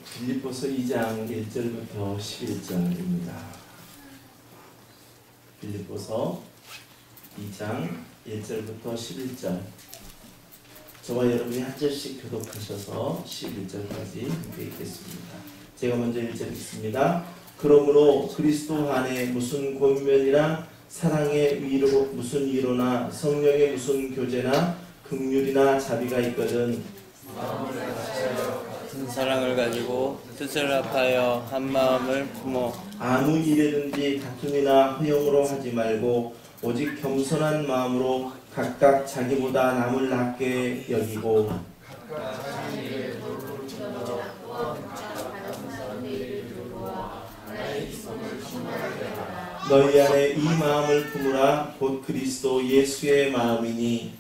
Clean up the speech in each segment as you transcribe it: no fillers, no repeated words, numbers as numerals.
빌립보서 2장 1절부터 11절입니다. 빌립보서 2장 1절부터 11절. 저와 여러분이 한 절씩 교독하셔서 11절까지 함께 읽겠습니다. 제가 먼저 1절 읽습니다. 그러므로 그리스도 안에 무슨 권면이나 사랑의 위로 무슨 위로나 성령의 무슨 교제나 긍휼이나 자비가 있거든 같은 사랑을 가지고 뜻을 합하여 한 마음을 품어 아무 일에든지 다툼이나 허용으로 하지 말고 오직 겸손한 마음으로 각각 자기보다 남을 낮게 여기고 너희 안에 이 마음을 품으라. 곧 그리스도 예수의 마음이니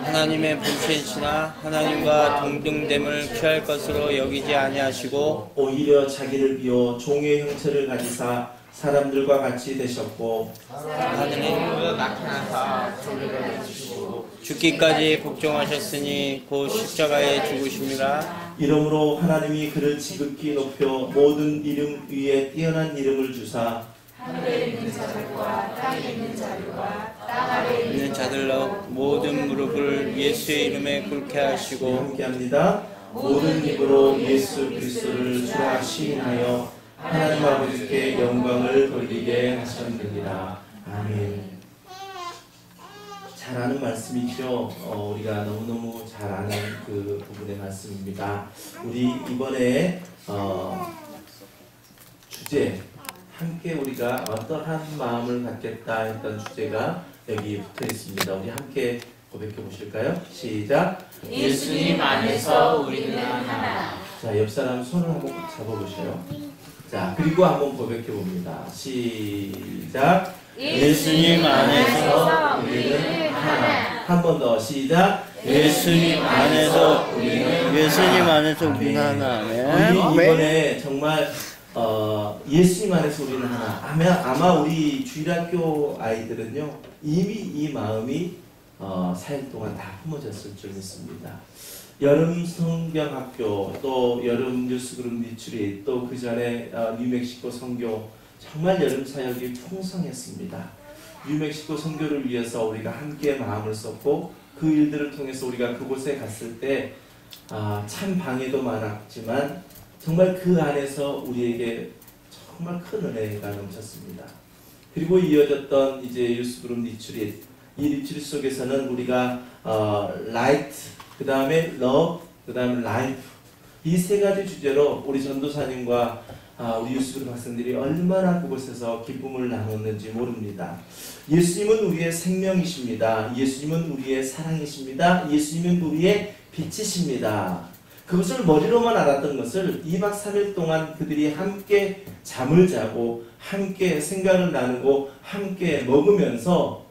하나님의 본체이시나 하나님과 동등됨을 취할 것으로 여기지 아니하시고 오히려 자기를 비워 종의 형체를 가지사 사람들과 같이 되셨고 하늘의 힘을 나타나사 조리를 주시고 죽기까지 복종하셨으니 곧 십자가에 죽으심이라. 이러므로 하나님이 그를 지극히 높여 모든 이름 위에 뛰어난 이름을 주사 하늘에 있는 자들과 땅에 있는 자들과 땅 아래에 있는 자들로 모든 무릎을 예수의 이름에 꿇게 하시고 함께합니다. 모든 입으로 예수 그리스도를 주라 시인하여 하나님 아버지께 영광을 돌리게 하셨느니라. 아멘. 잘 아는 말씀이죠. 우리가 너무너무 잘 아는 그 부분의 말씀입니다. 우리 이번에 주제 함께 우리가 어떠한 마음을 갖겠다 했던 주제가 여기 붙어 있습니다. 우리 함께 고백해 보실까요? 시작. 예수님 안에서 우리는 하나. 자, 옆 사람 손을 한번 꼭 잡아보세요. 자, 그리고 한번 고백해 봅니다. 시작. 예수님 안에서 우리는 하나. 한 번 더 시작. 예수님 안에서 우리는 하나. 우리 이번에 정말 예수님 안에서 우리는 하나. 아마 우리 주일학교 아이들은요 이미 이 마음이 4일 동안 다 품어졌을 줄 믿습니다. 여름 성경학교, 또 여름 뉴스그룹 리트릿, 또 그 전에 뉴멕시코 선교, 정말 여름 사역이 풍성했습니다. 뉴멕시코 선교를 위해서 우리가 함께 마음을 썼고 그 일들을 통해서 우리가 그곳에 갔을 때 참 방해도 많았지만 정말 그 안에서 우리에게 정말 큰 은혜가 넘쳤습니다. 그리고 이어졌던 이제 유스그룹 리트릿, 이 리트릿 속에서는 우리가 라이트, 그 다음에 러브, 그 다음에 라이프, 이 세 가지 주제로 우리 전도사님과 우리 유스그룹 학생들이 얼마나 그곳에서 기쁨을 나눴는지 모릅니다. 예수님은 우리의 생명이십니다. 예수님은 우리의 사랑이십니다. 예수님은 우리의 빛이십니다. 그것을 머리로만 알았던 것을 2박 3일 동안 그들이 함께 잠을 자고 함께 생각을 나누고 함께 먹으면서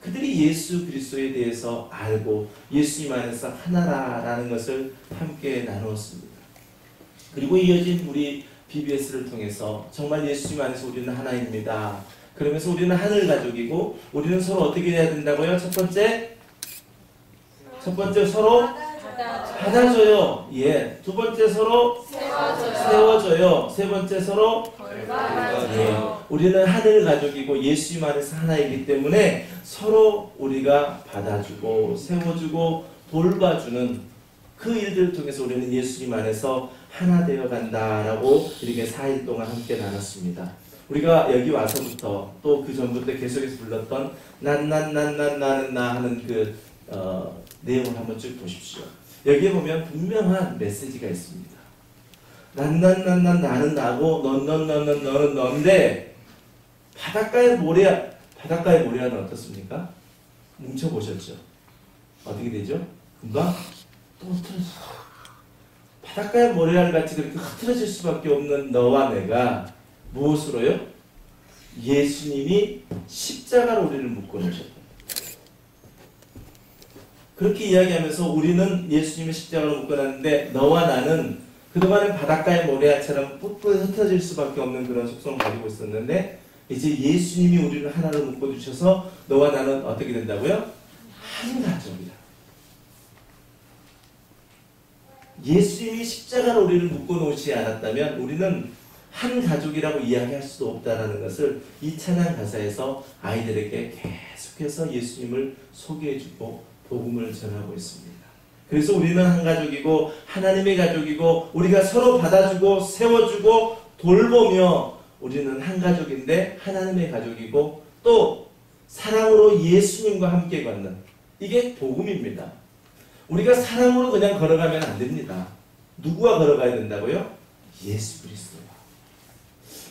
그들이 예수 그리스도에 대해서 알고 예수님 안에서 하나라는 것을 함께 나누었습니다. 그리고 이어진 우리 BBS를 통해서 정말 예수님 안에서 우리는 하나입니다. 그러면서 우리는 하늘 가족이고 우리는 서로 어떻게 해야 된다고요? 첫 번째 서로 받아줘요. 예. 두 번째 서로 세워줘요. 세 번째 서로 돌봐줘요. 우리는 하늘 가족이고 예수님 안에서 하나이기 때문에 서로 우리가 받아주고 세워주고 돌봐주는 그 일들을 통해서 우리는 예수님 안에서 하나 되어 간다라고 이렇게 4일 동안 함께 나눴습니다. 우리가 여기 와서부터 또 그 전부터 계속해서 불렀던 나는 나 하는 그 내용을 한번 쭉 보십시오. 여기에 보면 분명한 메시지가 있습니다. 나는 나고 너는 너인데 바닷가의 모래알은 어떻습니까? 뭉쳐보셨죠? 어떻게 되죠? 금방 또 흐트러지죠. 바닷가의 모래알 같이 그렇게 흐트러질 수밖에 없는 너와 내가 무엇으로요? 예수님이 십자가로 우리를 묶어놓으셨다. 그렇게 이야기하면서 우리는 예수님의 십자가로 묶어놨는데 너와 나는 그동안은 바닷가의 모래알처럼 뿔뿔 흩어질 수밖에 없는 그런 속성을 가지고 있었는데 이제 예수님이 우리를 하나로 묶어주셔서 너와 나는 어떻게 된다고요? 한 가족이다. 예수님이 십자가로 우리를 묶어놓지 않았다면 우리는 한 가족이라고 이야기할 수도 없다는 것을 이 찬양 가사에서 아이들에게 계속해서 예수님을 소개해주고 복음을 전하고 있습니다. 그래서 우리는 한 가족이고 하나님의 가족이고 우리가 서로 받아주고 세워주고 돌보며 우리는 한 가족인데 하나님의 가족이고 또 사랑으로 예수님과 함께 걷는 이게 복음입니다. 우리가 사랑으로 그냥 걸어가면 안 됩니다. 누구와 걸어가야 된다고요? 예수 그리스도와.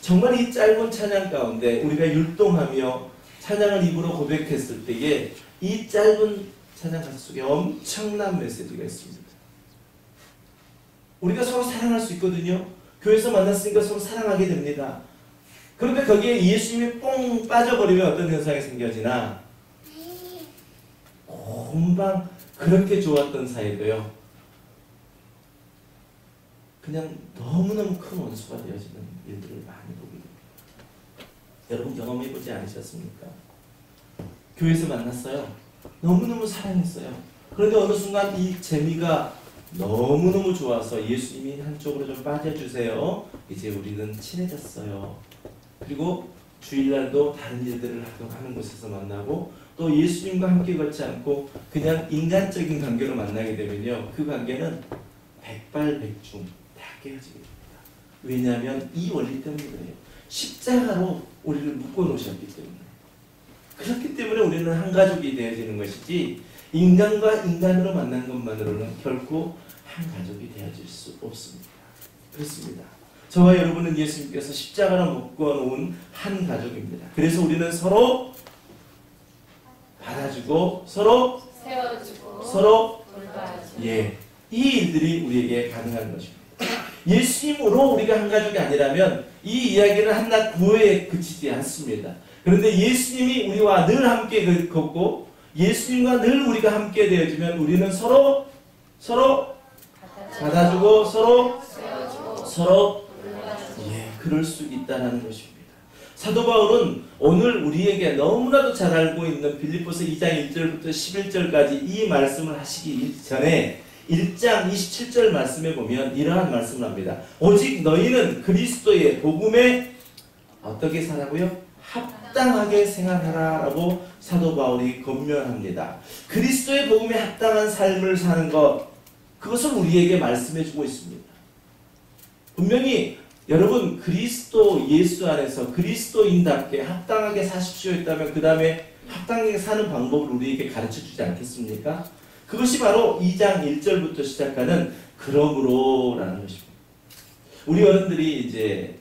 정말 이 짧은 찬양 가운데 우리가 율동하며 찬양을 입으로 고백했을 때에 이 짧은 찬양 가사 속에 엄청난 메시지가 있습니다. 우리가 서로 사랑할 수 있거든요. 교회에서 만났으니까 서로 사랑하게 됩니다. 그런데 거기에 예수님이 뽕 빠져버리면 어떤 현상이 생겨지나 금방 그렇게 좋았던 사이도요 그냥 너무너무 큰 원수가 되어지는 일들을 많이 보게 됩니다. 여러분 경험해보지 않으셨습니까? 교회에서 만났어요. 너무너무 사랑했어요. 그런데 어느 순간 이 재미가 너무너무 좋아서 예수님이 한쪽으로 좀 빠져주세요. 이제 우리는 친해졌어요. 그리고 주일날도 다른 일들을 하는 곳에서 만나고 또 예수님과 함께 걷지 않고 그냥 인간적인 관계로 만나게 되면요 그 관계는 백발백중 다 깨어지게 됩니다. 왜냐하면 이 원리 때문이에요. 십자가로 우리를 묶어놓으셨기 때문에. 그렇기 때문에 우리는 한 가족이 되어지는 것이지 인간과 인간으로 만난 것만으로는 결코 한 가족이 되어질 수 없습니다. 그렇습니다. 저와 여러분은 예수님께서 십자가로 묶어놓은 한 가족입니다. 그래서 우리는 서로 받아주고 서로 세워주고 서로 돌봐주고 이 일들이 우리에게 가능한 것입니다. 예수님으로 우리가 한 가족이 아니라면 이 이야기는 한낱 구호에 그치지 않습니다. 그런데 예수님이 우리와 늘 함께 걷고 예수님과 늘 우리가 함께 되어지면 우리는 서로 받아주고 서로 세워주고 서로 그럴 수 있다는 것입니다. 사도 바울은 오늘 우리에게 너무나도 잘 알고 있는 빌립보서 2장 1절부터 11절까지 이 말씀을 하시기 전에 1장 27절 말씀에 보면 이러한 말씀을 합니다. 오직 너희는 그리스도의 복음에 어떻게 살라고요? 합당하게 생활하라 라고 사도 바울이 권면합니다. 그리스도의 복음에 합당한 삶을 사는 것 그것을 우리에게 말씀해 주고 있습니다. 분명히 여러분 그리스도 예수 안에서 그리스도인답게 합당하게 사십시오 했다면 그 다음에 합당하게 사는 방법을 우리에게 가르쳐 주지 않겠습니까? 그것이 바로 2장 1절부터 시작하는 그러므로 라는 것입니다. 우리 어른들이 이제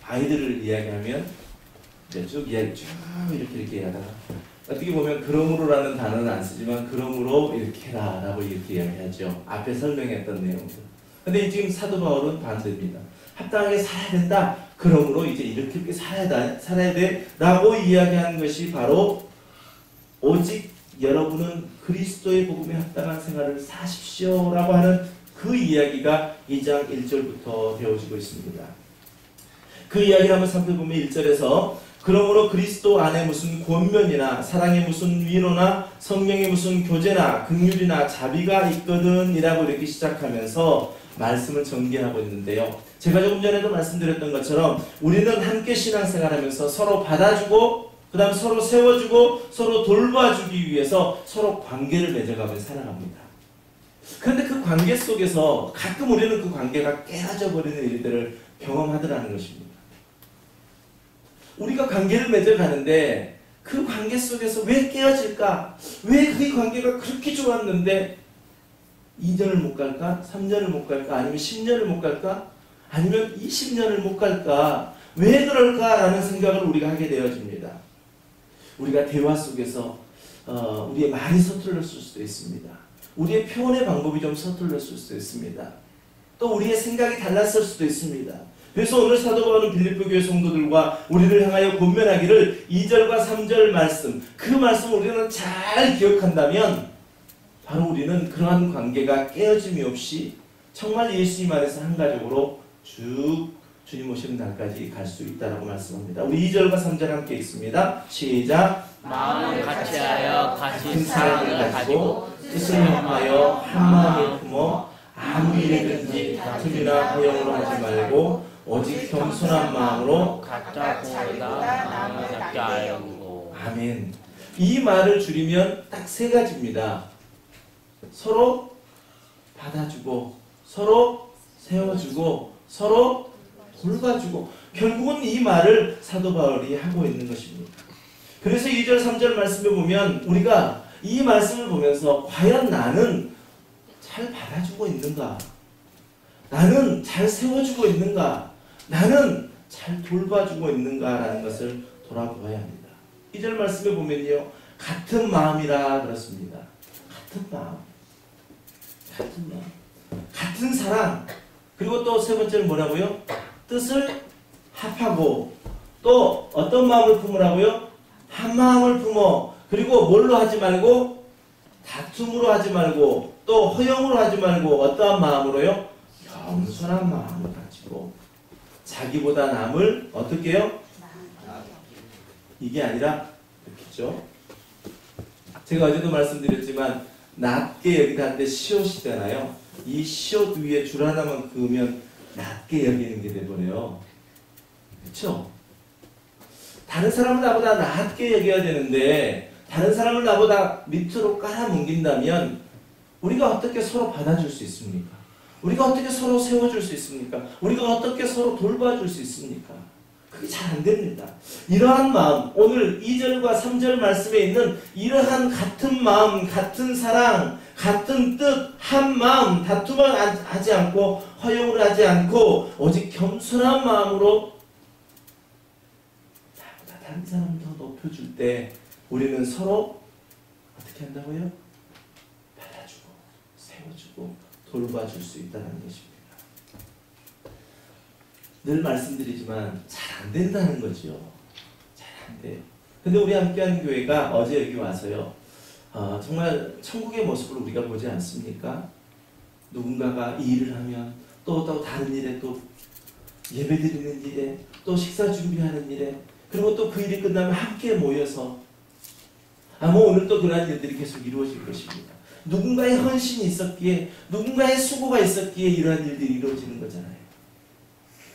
아이들을 이야기하면 이제 쭉 이야기 쭉 이렇게 하다가 어떻게 보면 그러므로라는 단어는 안 쓰지만 그러므로 이렇게 해라 라고 이렇게 이야기하죠. 앞에 설명했던 내용들. 근데 지금 사도 바울은 반대입니다. 합당하게 살아야 된다. 그러므로 이제 이렇게 살아야 돼 라고 이야기하는 것이 바로 오직 여러분은 그리스도의 복음에 합당한 생활을 사십시오 라고 하는 그 이야기가 2장 1절부터 되어지고 있습니다. 그 이야기를 한번 살펴보면 1절에서 그러므로 그리스도 안에 무슨 권면이나 사랑의 무슨 위로나 성령의 무슨 교제나 긍휼이나 자비가 있거든 이라고 이렇게 시작하면서 말씀을 전개하고 있는데요. 제가 조금 전에도 말씀드렸던 것처럼 우리는 함께 신앙생활하면서 서로 받아주고 그 다음 서로 세워주고 서로 돌봐주기 위해서 서로 관계를 맺어가며 살아갑니다. 그런데 그 관계 속에서 가끔 우리는 그 관계가 깨어져 버리는 일들을 경험하더라는 것입니다. 우리가 관계를 맺어가는데 그 관계 속에서 왜 깨어질까? 왜 그 관계가 그렇게 좋았는데 2년을 못 갈까? 3년을 못 갈까? 아니면 10년을 못 갈까? 아니면 20년을 못 갈까? 왜 그럴까라는 생각을 우리가 하게 되어집니다. 우리가 대화 속에서 우리의 말이 서툴렀을 수도 있습니다. 우리의 표현의 방법이 좀 서툴렀을 수도 있습니다. 또 우리의 생각이 달랐을 수도 있습니다. 그래서 오늘 사도 바울은 빌립보 교회 성도들과 우리를 향하여 권면하기를 2절과 3절 말씀, 그 말씀을 우리는 잘 기억한다면 바로 우리는 그러한 관계가 깨어짐이 없이 정말 예수님 안에서 한 가족으로 쭉 주님 오시는 날까지 갈 수 있다라고 말씀합니다. 우리 2절과 3절 함께 있습니다. 시작. 마음을 같이하여 같이 사랑을 가지고 뜻을 합하여 한 마음을 품어 아무 일이든지 다툼이나 허용으로 하지 말고 오직 겸손한 마음으로 각자 보다 남을 낫게 하려고. 아멘. 이 말을 줄이면 딱 세 가지입니다. 서로 받아주고, 서로 세워주고, 서로 돌봐주고. 결국은 이 말을 사도 바울이 하고 있는 것입니다. 그래서 2절 3절 말씀을 보면 우리가 이 말씀을 보면서 과연 나는 잘 받아주고 있는가? 나는 잘 세워주고 있는가? 나는 잘 돌봐주고 있는가라는 것을 돌아보아야 합니다. 2절 말씀에 보면요, 같은 마음이라 그렇습니다. 같은 마음, 같은 마음, 같은 사랑. 그리고 또 세 번째는 뭐라고요? 뜻을 합하고, 또 어떤 마음을 품으라고요? 한 마음을 품어. 그리고 뭘로 하지 말고, 다툼으로 하지 말고, 또 허용으로 하지 말고, 어떠한 마음으로요? 겸손한 마음을 가지고, 자기보다 남을 어떻게 해요? 이게 아니라 그렇겠죠. 제가 어제도 말씀드렸지만 낮게 여기다 할 때 시옷이잖아요. 이 시옷 위에 줄 하나만 그으면 낮게 여기는 게 돼버려요. 그렇죠? 다른 사람을 나보다 낮게 여겨야 되는데 다른 사람을 나보다 밑으로 깔아뭉긴다면 우리가 어떻게 서로 받아줄 수 있습니까? 우리가 어떻게 서로 세워줄 수 있습니까? 우리가 어떻게 서로 돌봐줄 수 있습니까? 그게 잘 안 됩니다. 이러한 마음, 오늘 2절과 3절 말씀에 있는 이러한 같은 마음, 같은 사랑, 같은 뜻, 한 마음, 다툼을 하지 않고 허용을 하지 않고 오직 겸손한 마음으로 나보다 다른 사람을 더 높여줄 때 우리는 서로 어떻게 한다고요? 받아주고 세워주고 돌봐줄 수 있다는 것입니다. 늘 말씀드리지만 잘 안 된다는 거죠. 잘 안 돼요. 근데 우리 함께하는 교회가 어제 여기 와서요, 정말 천국의 모습을 우리가 보지 않습니까? 누군가가 이 일을 하면 또 다른 일에 또 예배드리는 일에 또 식사 준비하는 일에 그리고 또 그 일이 끝나면 함께 모여서 오늘 또 그러한 일들이 계속 이루어질 것입니다. 누군가의 헌신이 있었기에 누군가의 수고가 있었기에 이러한 일들이 이루어지는 거잖아요.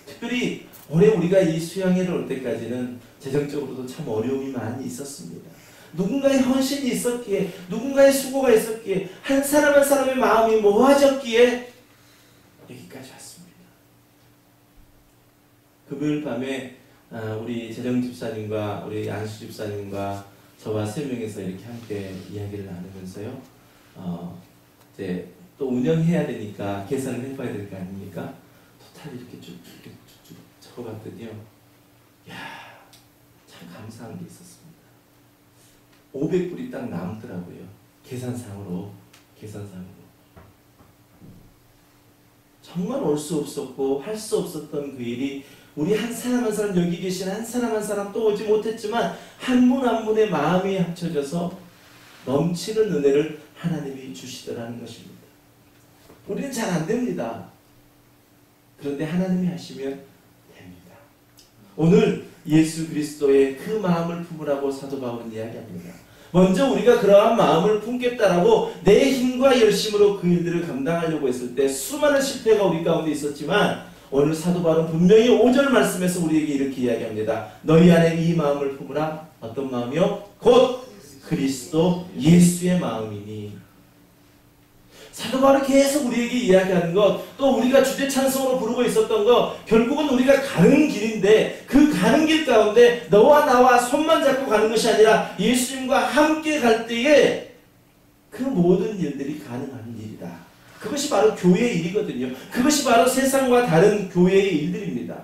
특별히 올해 우리가 이 수양회를 올 때까지는 재정적으로도 참 어려움이 많이 있었습니다. 누군가의 헌신이 있었기에 누군가의 수고가 있었기에 한 사람 한 사람의 마음이 모아졌기에 여기까지 왔습니다. 금요일 밤에 우리 재정 집사님과 우리 안수 집사님과 저와 세 명에서 이렇게 함께 이야기를 나누면서요, 이제 또 운영해야 되니까 계산을 해봐야 될 거 아닙니까? 토탈 이렇게 쭉 적어봤더니요, 참 감사한 게 있었습니다. 500불이 딱 남더라고요. 계산상으로. 정말 올 수 없었고 할 수 없었던 그 일이 우리 한 사람 한 사람, 여기 계신 한 사람 한 사람 또 오지 못했지만 한 분 한 분의 마음이 합쳐져서 넘치는 은혜를 하나님이 주시더라는 것입니다. 우리는 잘 안 됩니다. 그런데 하나님이 하시면 됩니다. 오늘 예수 그리스도의 그 마음을 품으라고 사도 바울은 이야기합니다. 먼저 우리가 그러한 마음을 품겠다라고 내 힘과 열심으로 그 일들을 감당하려고 했을 때 수많은 실패가 우리 가운데 있었지만 오늘 사도 바울은 분명히 5절 말씀에서 우리에게 이렇게 이야기합니다. 너희 안에 이 마음을 품으라. 어떤 마음이요? 곧 그리스도 예수의 마음이니. 사도 바울이 계속 우리에게 이야기하는 것, 또 우리가 주제 찬송으로 부르고 있었던 것, 결국은 우리가 가는 길인데 그 가는 길 가운데 너와 나와 손만 잡고 가는 것이 아니라 예수님과 함께 갈 때에 그 모든 일들이 가능한 일이다. 그것이 바로 교회의 일이거든요. 그것이 바로 세상과 다른 교회의 일들입니다.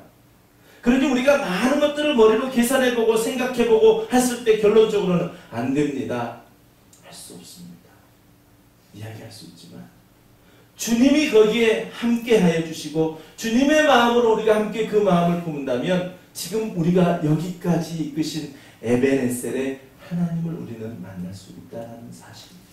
그러니 우리가 많은 것들을 머리로 계산해보고 생각해보고 했을 때 결론적으로는 안 됩니다. 할 수 없습니다. 이야기할 수 있지만 주님이 거기에 함께 하여 주시고 주님의 마음으로 우리가 함께 그 마음을 품는다면 지금 우리가 여기까지 이끄신 에베네셀의 하나님을 우리는 만날 수 있다는 사실입니다.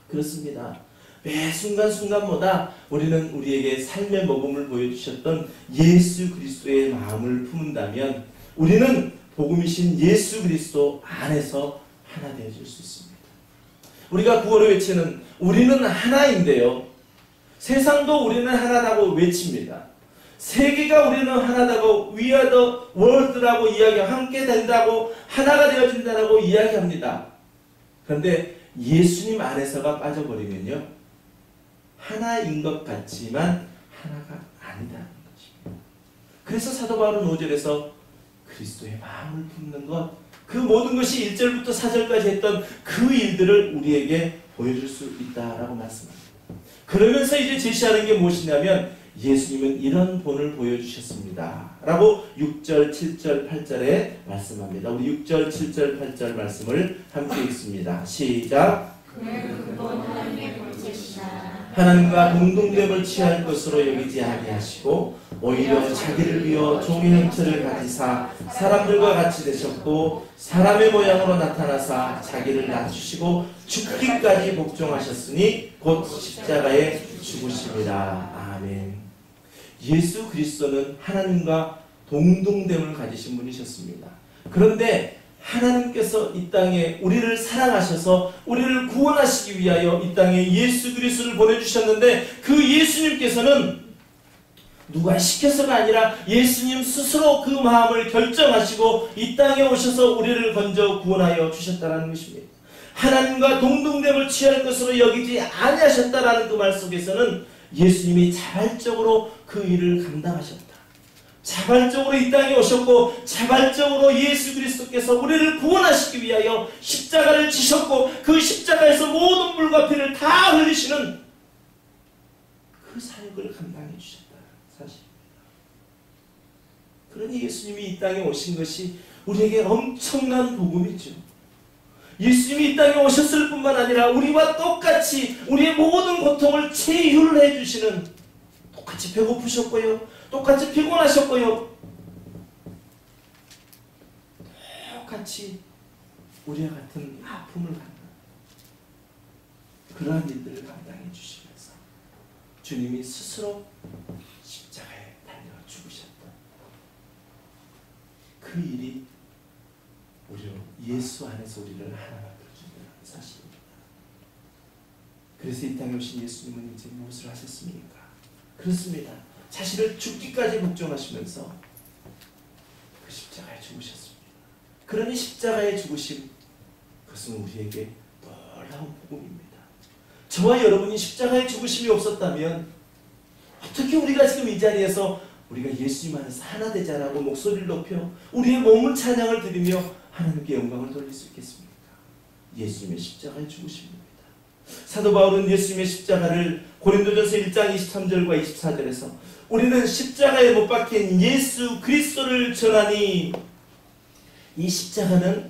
그렇습니다. 매 순간순간마다 우리는 우리에게 삶의 모범을 보여주셨던 예수 그리스도의 마음을 품는다면 우리는 복음이신 예수 그리스도 안에서 하나 되어질 수 있습니다. 우리가 구원을 외치는 우리는 하나인데요. 세상도 우리는 하나라고 외칩니다. 세계가 우리는 하나다고 We are the world라고 이야기하고 함께 된다고 하나가 되어진다라고 이야기합니다. 그런데 예수님 안에서가 빠져버리면요. 하나인 것 같지만 하나가 아니다는 것입니다. 그래서 사도 바울은 5절에서 그리스도의 마음을 품는 것, 그 모든 것이 1절부터 4절까지 했던 그 일들을 우리에게 보여줄 수 있다라고 말씀합니다. 그러면서 이제 제시하는 게 무엇이냐면 예수님은 이런 본을 보여주셨습니다 라고 6절, 7절, 8절에 말씀합니다. 우리 6절, 7절, 8절 말씀을 함께 읽습니다. 시작. 하나님과 동등됨을 취할 것으로 여기지 아니하시고 오히려 자기를 비워 종의 형체를 가지사 사람들과 같이 되셨고 사람의 모양으로 나타나사 자기를 낮추시고 죽기까지 복종하셨으니 곧 십자가에 죽으심이라. 아멘. 예수 그리스도는 하나님과 동등됨을 가지신 분이셨습니다. 그런데 하나님께서 이 땅에 우리를 사랑하셔서 우리를 구원하시기 위하여 이 땅에 예수 그리스도를 보내주셨는데 그 예수님께서는 누가 시켜서가 아니라 예수님 스스로 그 마음을 결정하시고 이 땅에 오셔서 우리를 건져 구원하여 주셨다는 것입니다. 하나님과 동등됨을 취할 것으로 여기지 아니하셨다라는 그 말 속에서는 예수님이 자발적으로 그 일을 감당하셨다. 자발적으로 이 땅에 오셨고 자발적으로 예수 그리스도께서 우리를 구원하시기 위하여 십자가를 지셨고 그 십자가에서 모든 물과 피를 다 흘리시는 그 사역을 감당해 주셨다는 사실입니다. 그러니 예수님이 이 땅에 오신 것이 우리에게 엄청난 복음이죠. 예수님이 이 땅에 오셨을 뿐만 아니라 우리와 똑같이 우리의 모든 고통을 치유를 해주시는, 똑같이 배고프셨고요, 똑같이 피곤하셨고요, 똑같이 우리와 같은 아픔을 갖는 그러한 일들을 감당해 주시면서 주님이 스스로 십자가에 달려 죽으셨던 그 일이 우리로 예수 안에서 우리를 하나 만들어준다는 사실입니다. 그래서 이 땅에 오신 예수님은 이제 무엇을 하셨습니까? 그렇습니다. 자신을 죽기까지 복종하시면서 그 십자가에 죽으셨습니다. 그러니 십자가에 죽으심, 그것은 우리에게 놀라운 복음입니다. 저와 여러분이 십자가에 죽으심이 없었다면 어떻게 우리가 지금 이 자리에서 우리가 예수님 안에서 하나 되자라고 목소리를 높여 우리의 몸을 찬양을 드리며 하나님께 영광을 돌릴 수 있겠습니까? 예수님의 십자가에 죽으심입니다. 사도 바울은 예수님의 십자가를 고린도전서 1장 23절과 24절에서 우리는 십자가에 못 박힌 예수 그리스도를 전하니 이 십자가는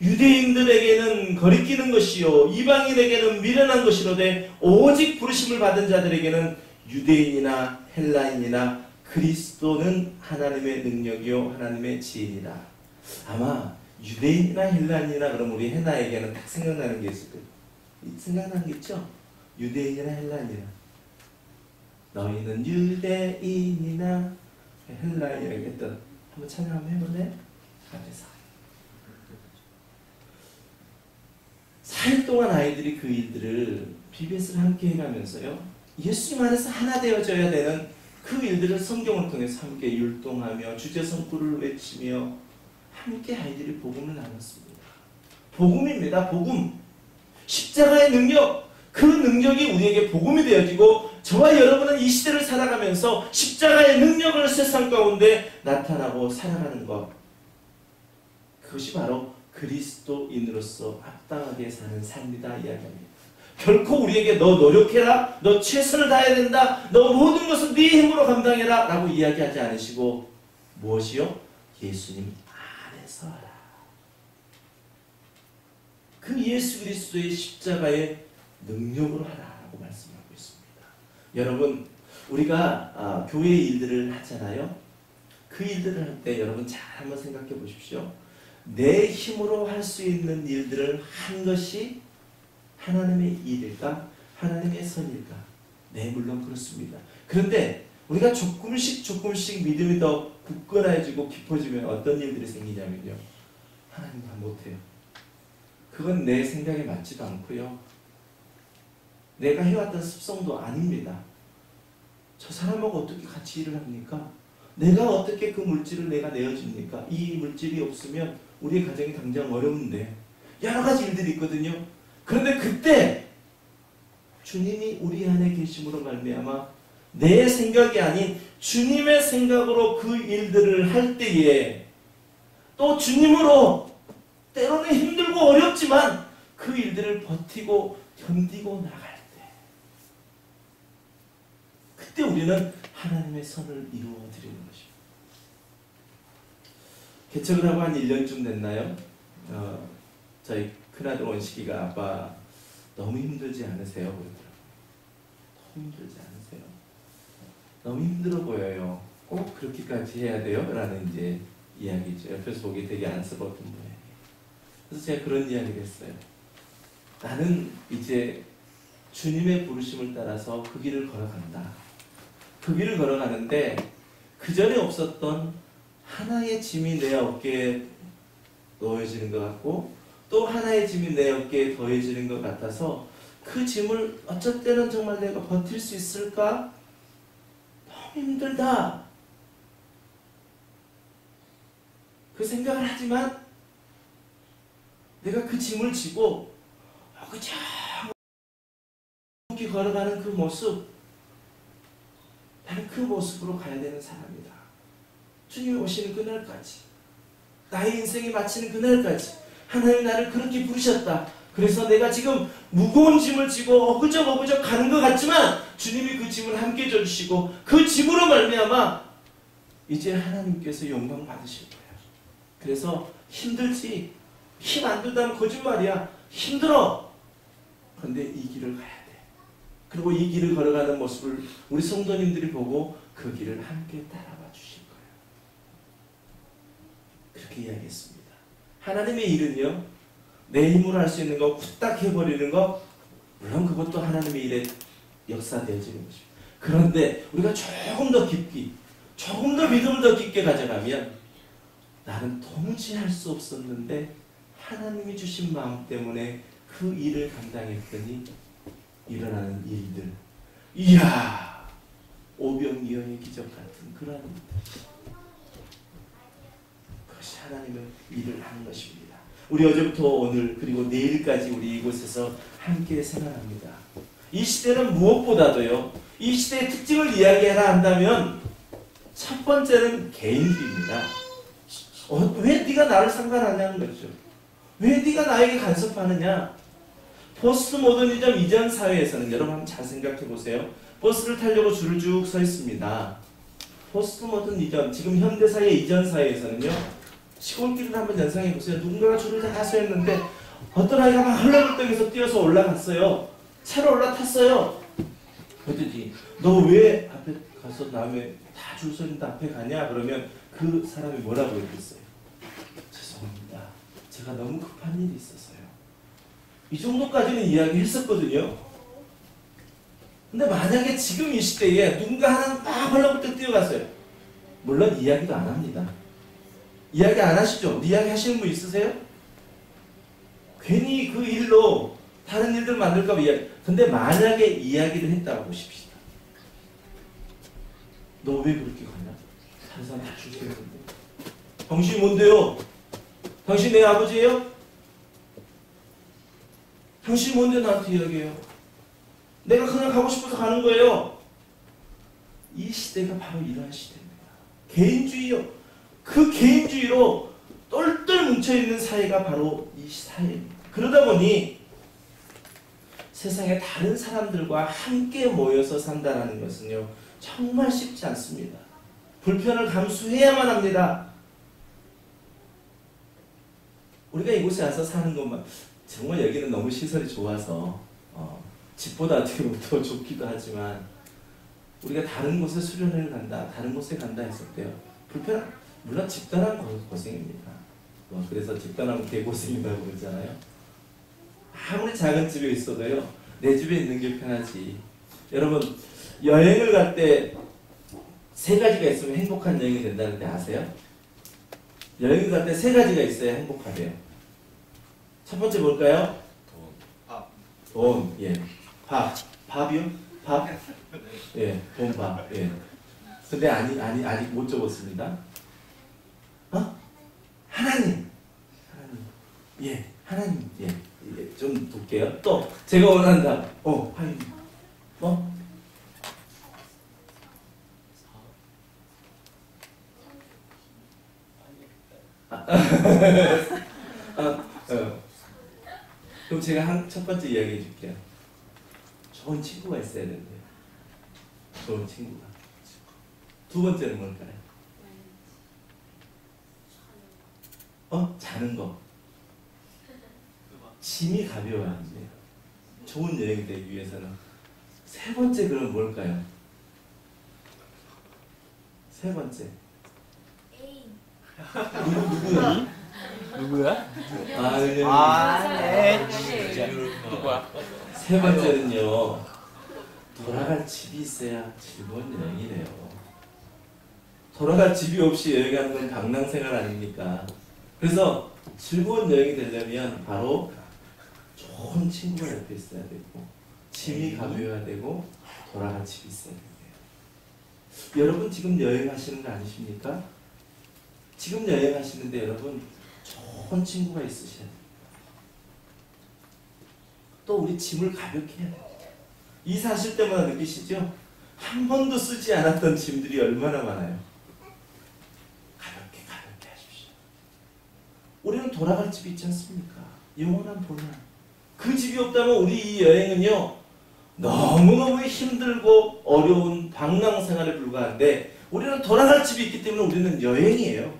유대인들에게는 거리끼는 것이요 이방인에게는 미련한 것이로되 오직 부르심을 받은 자들에게는 유대인이나 헬라인이나 그리스도는 하나님의 능력이요 하나님의 지혜니라. 아마 유대인이나 헬라인이나 그럼 우리 해나에게는 딱 생각나는 게 있을 거예요. 생각나는 게 있죠? 유대인이나 헬라인이나. 너희는 유대인이나 헬라인이라 했던, 한번 찬양 한번 해볼래? 앞에서 4일 동안 아이들이 그 일들을 BBS를 함께 해가면서요, 예수님 안에서 하나 되어져야 되는 그 일들을 성경을 통해서 함께 율동하며 주제성구를 외치며 함께 아이들이 복음을 나눴습니다. 복음입니다. 복음. 십자가의 능력, 그 능력이 우리에게 복음이 되어지고 저와 여러분은 이 시대를 살아가면서 십자가의 능력을 세상 가운데 나타나고 살아가는 것, 그것이 바로 그리스도인으로서 합당하게 사는 삶이다 이야기합니다. 결코 우리에게 너 노력해라, 너 최선을 다해야 된다, 너 모든 것을 네 힘으로 감당해라 라고 이야기하지 않으시고 무엇이요? 예수님 안에서 하라. 그 예수 그리스도의 십자가의 능력으로 하라라고 말씀하고 있습니다. 여러분, 우리가 교회의 일들을 하잖아요. 그 일들을 할 때 여러분 잘 한번 생각해 보십시오. 내 힘으로 할 수 있는 일들을 한 것이 하나님의 일일까? 하나님의 선일까? 네, 물론 그렇습니다. 그런데 우리가 조금씩 믿음이 더 굳건해지고 깊어지면 어떤 일들이 생기냐면요, 하나님과 못해요. 그건 내 생각에 맞지도 않고요, 내가 해왔던 습성도 아닙니다. 저 사람하고 어떻게 같이 일을 합니까? 내가 어떻게 그 물질을 내가 내어줍니까? 이 물질이 없으면 우리 가정이 당장 어려운데 여러 가지 일들이 있거든요. 그런데 그때 주님이 우리 안에 계심으로 말미암아 내 생각이 아닌 주님의 생각으로 그 일들을 할 때에 또 주님으로 때로는 힘들고 어렵지만 그 일들을 버티고 견디고 나갈 때 그때 우리는 하나님의 선을 이루어 드리는 것입니다. 개척을 하고 한 1년쯤 됐나요? 저희 큰아들 원식이가 아빠 너무 힘들지 않으세요? 그러더라고요. 너무 힘들지 않으세요? 너무 힘들어 보여요. 꼭 그렇게까지 해야 돼요? 라는 이제 이야기죠. 옆에서 보기 되게 안쓰러웠던 모양이에요. 그래서 제가 그런 이야기를 했어요. 나는 이제 주님의 부르심을 따라서 그 길을 걸어간다. 그 길을 걸어가는데 그 전에 없었던 하나의 짐이 내 어깨에 놓여지는 것 같고 또 하나의 짐이 내 어깨에 더해지는 것 같아서 그 짐을 어쩔 때는 정말 내가 버틸 수 있을까? 너무 힘들다. 그 생각을 하지만 내가 그 짐을 지고 그저 이렇게 걸어가는 그 모습, 나는 그 모습으로 가야 되는 사람이다. 주님이 오시는 그날까지, 나의 인생이 마치는 그날까지 하나님 나를 그렇게 부르셨다. 그래서 내가 지금 무거운 짐을 지고 어그적 가는 것 같지만 주님이 그 짐을 함께 져주시고 그 짐으로 말미암아 이제 하나님께서 영광 받으실 거야. 그래서 힘들지, 힘 안 들다면 거짓말이야. 힘들어. 그런데 이 길을 가야 돼. 그리고 이 길을 걸어가는 모습을 우리 성도님들이 보고 그 길을 함께 따라와 주실 거예요. 그렇게 이야기했습니다. 하나님의 일은요, 내 힘으로 할 수 있는 거 후딱 해버리는 거, 물론 그것도 하나님의 일에 역사되어지는 것입니다. 그런데 우리가 조금 더 깊이, 조금 더 믿음을 더 깊게 가져가면 나는 도무지 할 수 없었는데 하나님이 주신 마음 때문에 그 일을 감당했더니 일어나는 일들, 이야, 오병이어의 기적 같은 그런 일들, 그것이 하나님의 일을 하는 것입니다. 우리 어제부터 오늘 그리고 내일까지 우리 이곳에서 함께 생활합니다. 이 시대는 무엇보다도요, 이 시대의 특징을 이야기해라 한다면 첫 번째는 개인주의입니다. 왜 네가 나를 상관하냐는 거죠. 왜 네가 나에게 간섭하느냐. 포스트 모더니즘 이전 사회에서는, 여러분 한번 잘 생각해 보세요. 버스를 타려고 줄을 쭉 서 있습니다. 포스트 모더니즘, 지금 현대사회 이전 사회에서는요, 시골길을 한번 연상해 보세요. 누군가가 줄을 다 서 있는데 어떤 아이가 막 헐레벌떡해서 뛰어서 올라갔어요. 차로 올라탔어요. 그랬더니 너 왜 앞에 가서 다음에 다 줄 서 있는데 앞에 가냐? 그러면 그 사람이 뭐라고 했겠어요? 죄송합니다. 제가 너무 급한 일이 있어서요. 이 정도까지는 이야기했었거든요. 근데 만약에 지금 이 시대에 누군가 하나는 막 헐레벌떡 뛰어갔어요. 물론 이야기도 안 합니다. 이야기 안 하시죠? 이야기 하시는 분 있으세요? 괜히 그 일로 다른 일들 만들까 봐 이야기. 근데 만약에 이야기를 했다고 보십시다. 너 왜 그렇게 가냐? 다른 사람 다 줄 수 있는데. 당신이 뭔데요? 당신 내 아버지예요? 당신이 뭔데 나한테 이야기해요? 내가 그냥 가고 싶어서 가는 거예요. 이 시대가 바로 이러한 시대입니다. 개인주의요. 그 개인주의로 똘똘 뭉쳐있는 사회가 바로 이 사회입니다. 그러다 보니 세상에 다른 사람들과 함께 모여서 산다는 것은요, 정말 쉽지 않습니다. 불편을 감수해야만 합니다. 우리가 이곳에 와서 사는 것만, 정말 여기는 너무 시설이 좋아서 집보다 어떻게 보면 더 좋기도 하지만, 우리가 다른 곳에 수련회를 간다, 다른 곳에 간다 했을 때요, 물론 집단한 고생입니다. 그래서 집단하면 개고생이라고 그러잖아요. 아무리 작은 집에 있어도요, 내 집에 있는 게 편하지. 여러분, 여행을 갈 때 세 가지가 있으면 행복한 여행이 된다는데 아세요? 여행을 갈 때 세 가지가 있어야 행복하대요. 첫 번째 뭘까요? 돈. 예. 밥이요? 밥? 예, 돈밥. 예. 근데 아직 못 적었습니다. 하나님. 예, 하나님. 예, 좀 볼게요. 또 제가 원한다. 하나님. 그럼 제가 첫 번째 이야기해 줄게요. 좋은 친구가 있어야 된대요. 좋은 친구가. 두 번째는 뭘까요? 자는 거. 짐이 가벼워야 돼요. 좋은 여행이 되기 위해서는. 세 번째 그럼 뭘까요? 세 번째. 누구야? 누구야? 네. 진짜. 누구야? 세 번째는요. 돌아갈 집이 있어야 즐거운 여행이래요. 돌아갈 집이 없이 여행하는 건 방랑생활 아닙니까? 그래서 즐거운 여행이 되려면 바로 좋은 친구가 옆에 있어야 되고 짐이 가벼워야 되고 돌아갈 집이 있어야 돼요. 여러분 지금 여행하시는 거 아니십니까? 지금 여행하시는데 여러분 좋은 친구가 있으셔야 돼요. 또 우리 짐을 가볍게 해야 돼요. 이사하실 때마다 느끼시죠? 한 번도 쓰지 않았던 짐들이 얼마나 많아요. 가볍게 하십시오. 우리는 돌아갈 집이 있지 않습니까? 영원한 본향. 그 집이 없다면 우리 이 여행은요 너무너무 힘들고 어려운 방랑생활에 불과한데 우리는 돌아갈 집이 있기 때문에 우리는 여행이에요.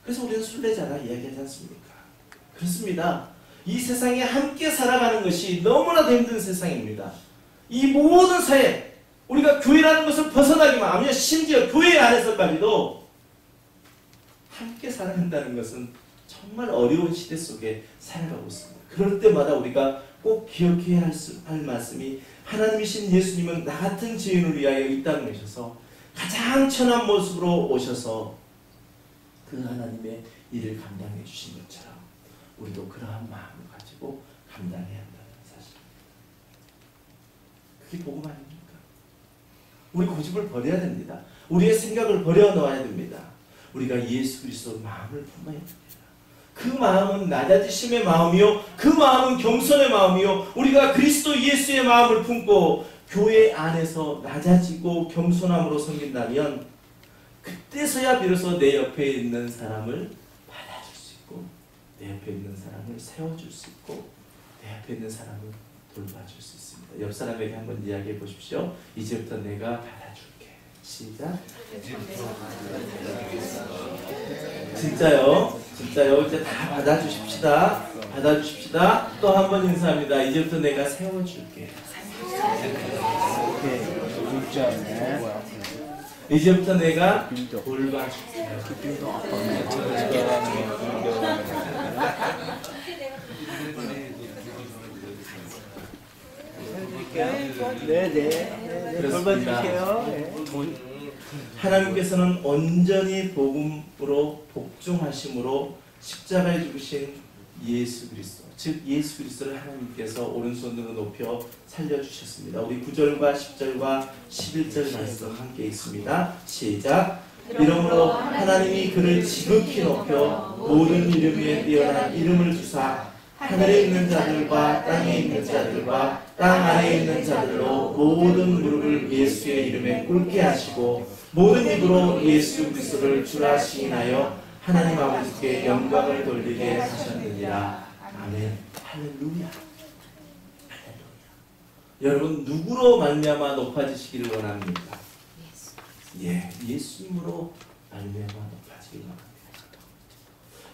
그래서 우리는 순례자라 이야기하지 않습니까? 그렇습니다. 이 세상에 함께 살아가는 것이 너무나도 힘든 세상입니다. 이 모든 사회, 우리가 교회라는 것을 벗어나기만 하면 심지어 교회 안에서까지도 함께 살아간다는 것은 정말 어려운 시대 속에 살아가고 있습니다. 그럴 때마다 우리가 꼭 기억해야 할 말씀이 하나님이신 예수님은 나 같은 죄인을 위하여 이 땅에 오셔서 가장 천한 모습으로 오셔서 그 하나님의 일을 감당해 주신 것처럼 우리도 그러한 마음을 가지고 감당해야 한다는 사실. 그게 복음 아닙니까? 우리 고집을 버려야 됩니다. 우리의 생각을 버려놓아야 됩니다. 우리가 예수 그리스도의 마음을 품어야 됩니다. 그 마음은 낮아지심의 마음이요 그 마음은 겸손의 마음이요 우리가 그리스도 예수의 마음을 품고 교회 안에서 낮아지고 겸손함으로 섬긴다면 그때서야 비로소 내 옆에 있는 사람을 받아줄 수 있고 내 옆에 있는 사람을 세워줄 수 있고 내 옆에 있는 사람을 돌봐줄 수 있습니다. 옆 사람에게 한번 이야기해 보십시오. 이제부터 내가 받아줄게. 시작. 진짜요? 이제 다 받아주십시다. 또 한 번 인사합니다. 이제부터 내가 세워줄게. 이제부터 내가 돌봐줄게. 네네. 그렇습니다. 하나님께서는 온전히 복음으로 복종하심으로 십자가에 죽으신 예수 그리스도, 즉 예수 그리스도를 하나님께서 오른손으로 높여 살려주셨습니다. 우리 9절과 10절과 11절 말씀 함께 있습니다. 시작. 이러므로 하나님이 그를 지극히 높여 모든 이름 위에 뛰어난 이름을 주사 하늘에 있는 자들과 땅에 있는 자들과 땅 아래에 있는 자들로 모든 무릎을 예수의 이름에 꿇게 하시고 모든 입으로 예수 그리스도를 주라 시인하여 하나님 아버지께 영광을 돌리게 하셨느니라. 아멘. 할렐루야. 여러분 누구로 말미암아 높아지시기를 원합니까? 예수님으로 말미암아 높아지기를 원합니다.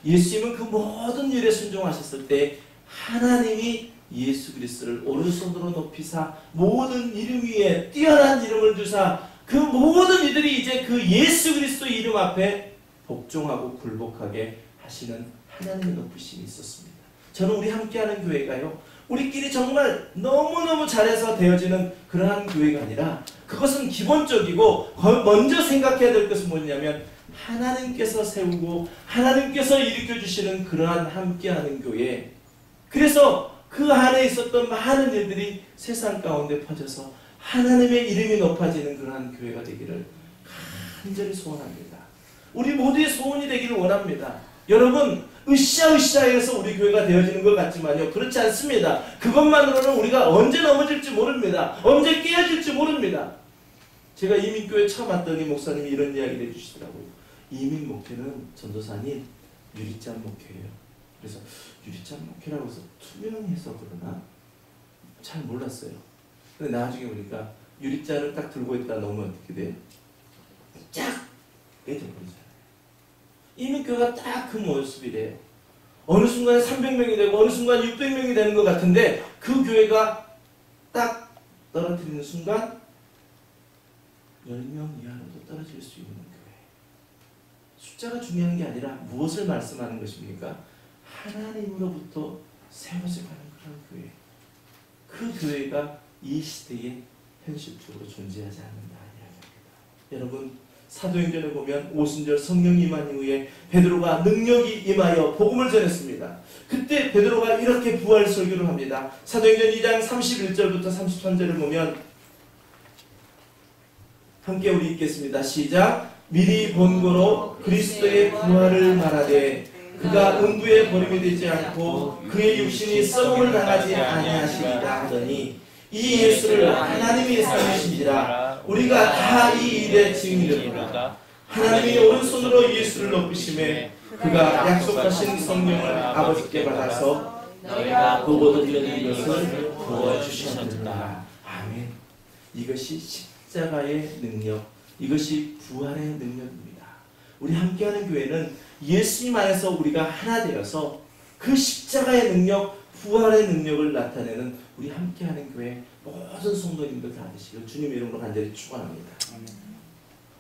예수님은 그 모든 일에 순종하셨을 때 하나님이 예수 그리스도를 오른손으로 높이사 모든 이름 위에 뛰어난 이름을 주사 그 모든 이들이 이제 그 예수 그리스도 이름 앞에 복종하고 굴복하게 하시는 하나님의 높으심이 있었습니다. 저는 우리 함께하는 교회가요 우리끼리 정말 너무너무 잘해서 되어지는 그러한 교회가 아니라 그것은 기본적이고 먼저 생각해야 될 것은 뭐냐면 하나님께서 세우고 하나님께서 일으켜 주시는 그러한 함께하는 교회. 그래서 그 안에 있었던 많은 일들이 세상 가운데 퍼져서 하나님의 이름이 높아지는 그러한 교회가 되기를 간절히 소원합니다. 우리 모두의 소원이 되기를 원합니다. 여러분, 으쌰으쌰해서 우리 교회가 되어지는 것 같지만요, 그렇지 않습니다. 그것만으로는 우리가 언제 넘어질지 모릅니다. 언제 깨어질지 모릅니다. 제가 이민교회 처음 왔더니 목사님이 이런 이야기를 해주시더라고요. 이민 목회는 전도사님 유리잔 목회예요. 그래서 유리잔 목회라고 해서 투명해서 그러나 잘 몰랐어요. 근데 나중에 보니까 유리잔을 딱 들고 있다 놓으면 어떻게 돼요? 쫙 깨져버리잖아요. 이민교회가 딱 그 모습이래요. 어느 순간 300명이 되고 어느 순간 600명이 되는 것 같은데 그 교회가 딱 떨어뜨리는 순간 10명 이하로도 떨어질 수 있는 교회. 숫자가 중요한 게 아니라 무엇을 말씀하는 것입니까? 하나님으로부터 세워져 가는 그런 교회. 그 교회가 이 시대에 현실적으로 존재하지 않는다 이야기합니다. 여러분, 사도행전에 보면 오순절 성령이 임한 이후에 베드로가 능력이 임하여 복음을 전했습니다. 그때 베드로가 이렇게 부활 설교를 합니다. 사도행전 2장 31절부터 33절을 보면 함께 우리 읽겠습니다. 시작. 미리 본고로 그리스도의 부활을 말하되 그가 음부에 버림이 되지 않고 그의 육신이 썩음을 당하지 아니하시리라 하더니 이 예수를 하나님이 삼으신지라 우리가 다 이 일에 증인이로다. 하나님이 오른손으로 예수를 높이심에 그가 약속하신 성령을 아버지께 받아서 너희가 보고도 들은 것을 부어주셨느니라. 아멘. 이것이 십자가의 능력, 이것이 부활의 능력입니다. 우리 함께하는 교회는 예수님 안에서 우리가 하나 되어서 그 십자가의 능력, 부활의 능력을 나타내는 우리 함께하는 교회 모든 성도님들 다 되시길 주님의 이름으로 간절히 축원합니다.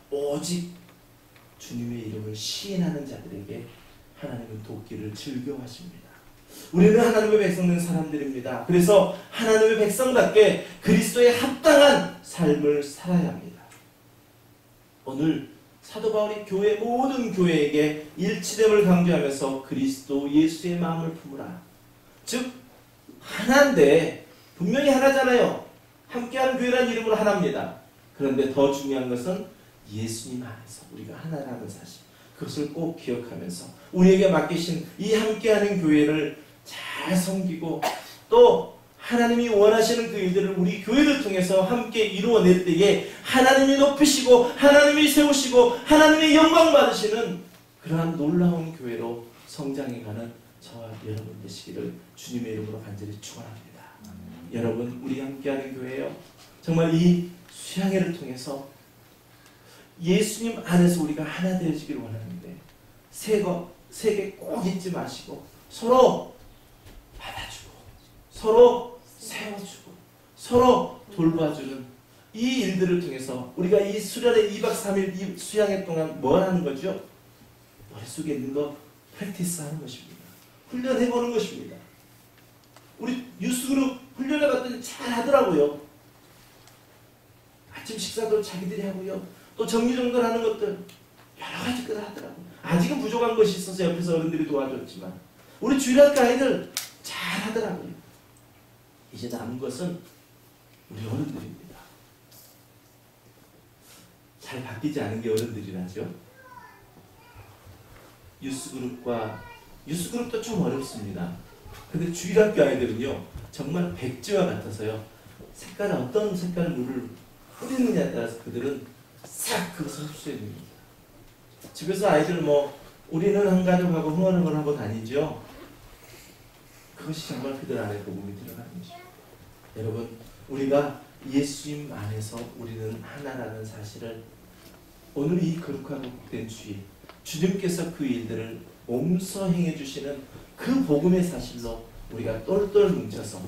오직 주님의 이름을 시인하는 자들에게 하나님은 돕기를 즐겨하십니다. 우리는 하나님의 백성된 사람들입니다. 그래서 하나님의 백성답게 그리스도에 합당한 삶을 살아야 합니다. 오늘 사도 바울이 교회 모든 교회에게 일치됨을 강조하면서 그리스도 예수의 마음을 품으라. 즉 하나인데 분명히 하나잖아요. 함께하는 교회라는 이름으로 하나입니다. 그런데 더 중요한 것은 예수님 안에서 우리가 하나라는 사실, 그것을 꼭 기억하면서 우리에게 맡기신 이 함께하는 교회를 잘 섬기고 또 하나님이 원하시는 그 일들을 우리 교회를 통해서 함께 이루어낼 때에 하나님이 높이시고 하나님이 세우시고 하나님의 영광 받으시는 그러한 놀라운 교회로 성장해가는 저와 여러분 되시기를 주님의 이름으로 간절히 축원합니다. 여러분, 우리 함께하는 교회요, 정말 이 수양회를 통해서 예수님 안에서 우리가 하나 되어지기를 원하는데 세계 꼭 잊지 마시고 서로 받아주고 서로 세워주고 서로 돌봐주는 이 일들을 통해서 우리가 이 수련의 2박 3일 이 수양회 동안 뭘 하는 거죠? 머릿속에 있는 거 프랙티스 하는 것입니다. 훈련해보는 것입니다. 우리 유스그룹 훈련해 봤더니 잘 하더라고요. 아침 식사도 자기들이 하고요. 또 정리정돈하는 것들 여러 가지 걸 하더라고요. 아직은 부족한 것이 있어서 옆에서 어른들이 도와줬지만 우리 주일학교 아이들 잘 하더라고요. 이제 남은 것은 우리 어른들입니다. 잘 바뀌지 않은 게 어른들이라죠. 유스그룹도 좀 어렵습니다. 근데 주일학교 아이들은요 정말 백지와 같아서요, 색깔을 어떤 색깔을 물을 뿌리느냐에 따라서 그들은 싹 그것을 흡수해 줍니다. 집에서 아이들 우리는 한 가족하고 흥얼흥얼 하고 다니죠. 그것이 정말 그들 안에 복음이 들어가는 것입니다. 여러분, 우리가 예수님 안에서 우리는 하나라는 사실을 오늘 이 거룩하고 복된 주일 주님께서 그 일들을 몸소 행해 주시는 그 복음의 사실로 우리가 똘똘 뭉쳐서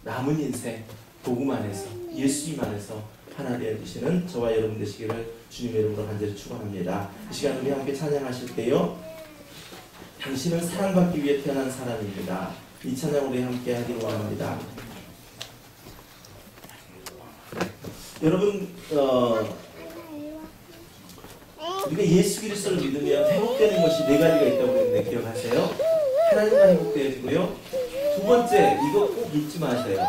남은 인생 복음 안에서 예수님 안에서 하나 되어 주시는 저와 여러분 되시기를 주님의 이름으로 간절히 축원합니다. 이 시간 우리 함께 찬양하실 때요, 당신은 사랑받기 위해 태어난 사람입니다. 이 찬양 우리 함께 하기를 원합니다. 여러분, 우리가 예수 그리스도를 믿으면 회복되는 것이 네 가지가 있다고 했는데 기억하세요? 하나님과 회복되어지고요, 두 두 번째, 이거 꼭 잊지 마세요.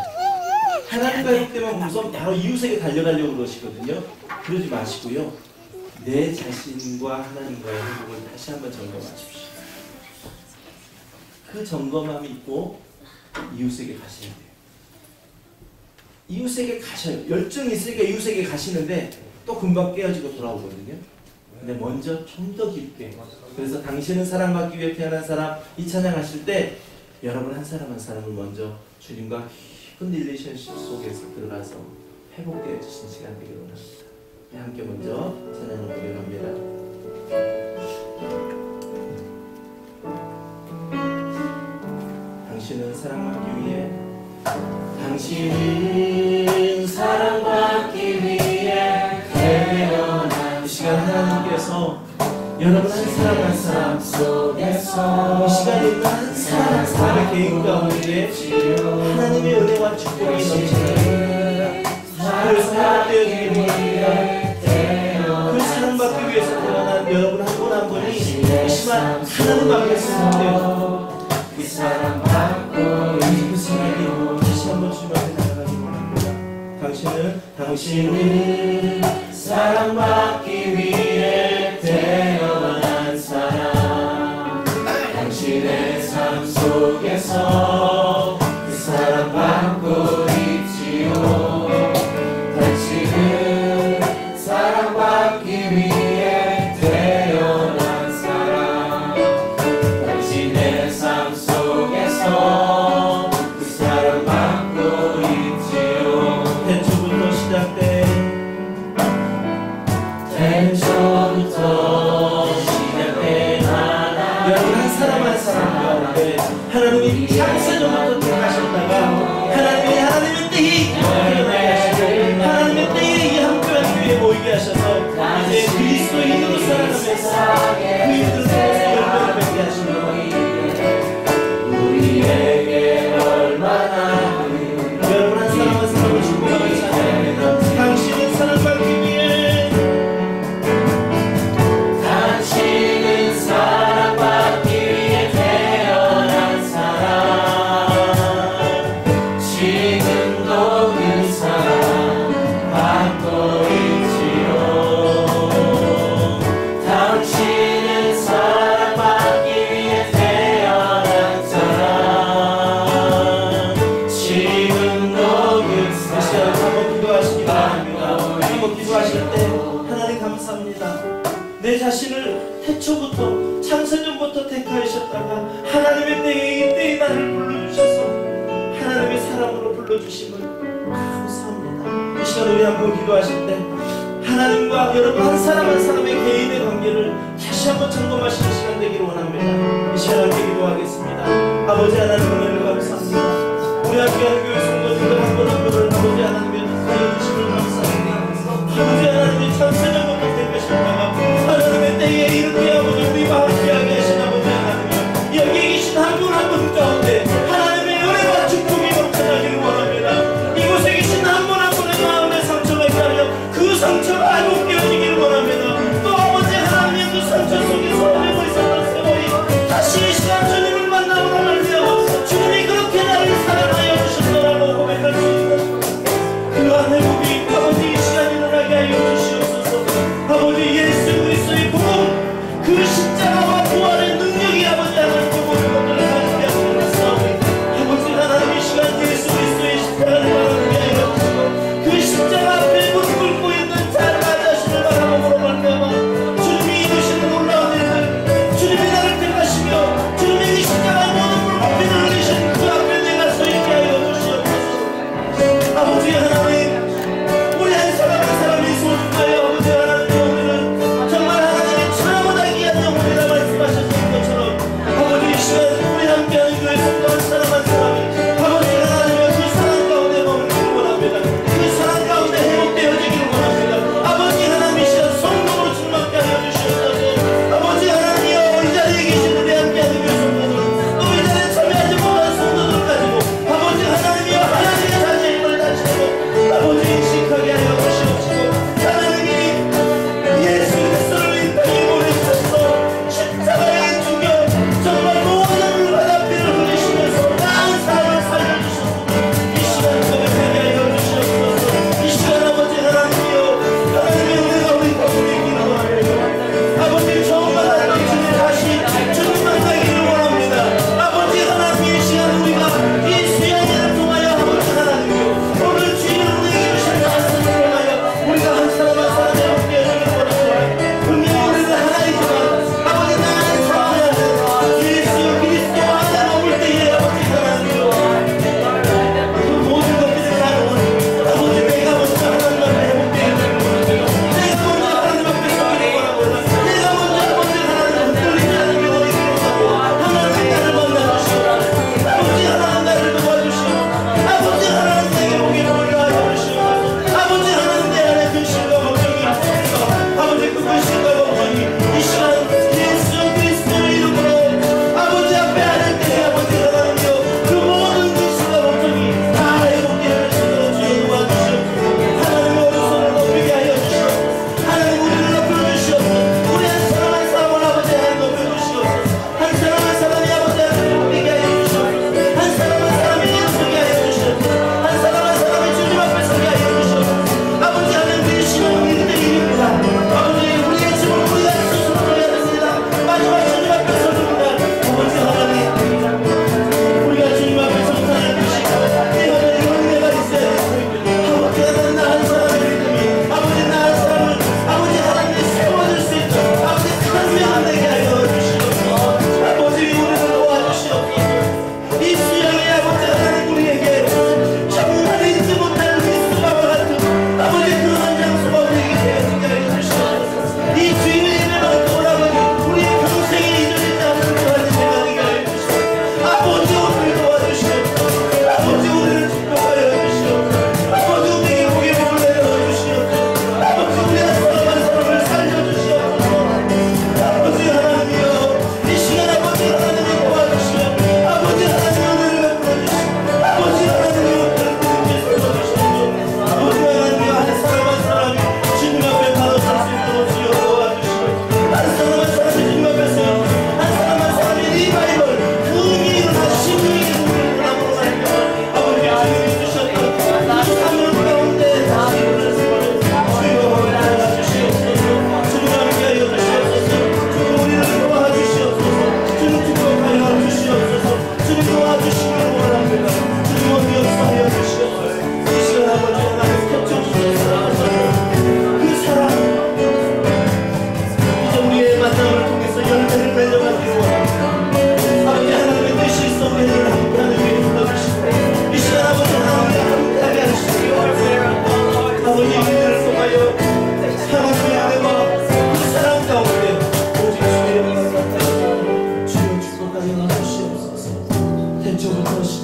하나님과 혈육되면 우선 바로 이웃에게 달려가려고 그러시거든요. 그러지 마시고요. 내 자신과 하나님과의 행복을 다시 한번 점검하십시오. 그 점검함이 있고 이웃에게 가셔야 돼요. 이웃에게 가셔요. 열정이 있으니까 이웃에게 가시는데 또 금방 깨어지고 돌아오거든요. 근데 먼저 좀 더 깊게. 그래서 당신은 사랑받기 위해 태어난 사람, 이 찬양하실 때 여러분 한 사람 한 사람을 먼저 주님과 깊은 릴레이션십 속에서 들어가서 회복되어 주신 시간 되기를 원합니다. 함께 먼저 찬양을 고백합니다. 당신은 사랑받기 위해, 당신은 사랑받기 위해 태어난, 이 시간 하나님께서 여러분 한 사람 한 사람 속에서, 이 시간에 있는 한 사람 한 사람의 개인 가운데 하나님의 은혜와 축복이 넘치는, 그래서 회복되어지기 원합니다. 그 사랑받기 위해서 태어난 여러분 한 분 한 분이 이 시간 하나님 앞에서 회복되어지고 그 사랑받고 그 사랑이 다시 한번 주님 앞에 나아가기 원합니다. 당신은 사랑받기 위해 태어난 사람, 당신의 삶 속에서 그 사랑받고 있지요. 당신은 사랑받기 위해 태어난 사람, 당신의 삶 속에서 그 사랑받고 있지요. 태초부터 시작된, 태초부터 시작된 하나님, 여러분 한 사람 한 사람 가운데 하나님이 창세전부터 택하셨다가 하나님의 때에 태어나게 하시고 하나님의 때에 이 함께한 교회에 모이게 하셔서 이제 그리스도인으로 살아가면서 그 일들을 통해서 열매를 맺게 하시고 우리에게 얼마나 여러분 한 사람 한 사람을 축복하며 찬양합니다. 당신은 사랑받기 위해, 당신은 사랑받기 위해 태어난 사람, 지금도 그 사랑 받고 있지요. 당신은 사랑받기 위해 태어난 사람, 지금도 그 사랑. 한번 기도하시기 바랍니다. 한번 기도하실 때 하나님 감사합니다. 내 자신을 태초부터 창세전부터 택하셨다가 하나님의 때에 이때에 나를 불러주셔서 하나님의 사랑으로 불러주심을 감사합니다. 이 시간 우리 한번 기도하실 때 하나님과 여러분 한 사람 한 사람의 개인의 관계를 다시 한번 점검하시는 시간 되기를 원합니다. 이 시간 함께 기도하겠습니다. 아버지 하나님 은혜를 감사합니다. 우리 함께하는 교회 성도님들 한 분 한 분을 아버지 하나님의 은혜 주심을 감사합니다. 아버지 하나님이 창세전부터 택하셨다가 하나님의 때에 이렇게 아버지 우리와 함께하게 하신 아버지 하나님, 여기 계신 한 분 한 분 가운데 하나님의 은혜와 축복이 넘쳐나기를 원합니다. 이곳에 계신 한 분 한 분의 마음의 상처가 있다면 그 상처가 회복되어지기를 원합니다. 또 아버지 하나님의 그 상처 속에서 오래고 있었던 세월이 다시 이 시간 주님을 만나고 말미암아 주님이 그렇게 나를 사랑하여 주셨더라고